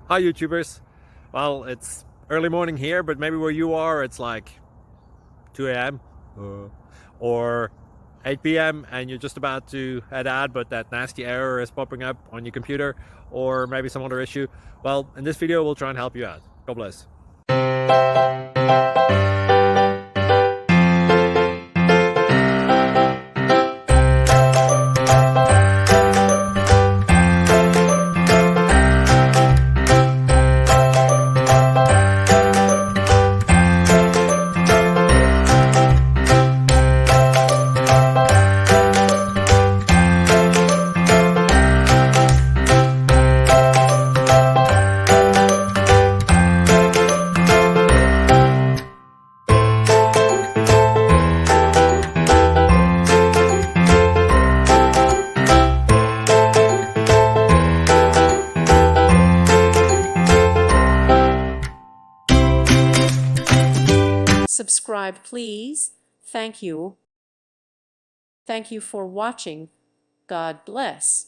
Hi YouTubers. Well, it's early morning here, but maybe where you are it's like 2 a.m. or 8 p.m. and you're just about to head out, but that nasty error is popping up on your computer, or maybe some other issue. Well, in this video we'll try and help you out. God bless. Subscribe, please. Thank you. Thank you for watching. God bless.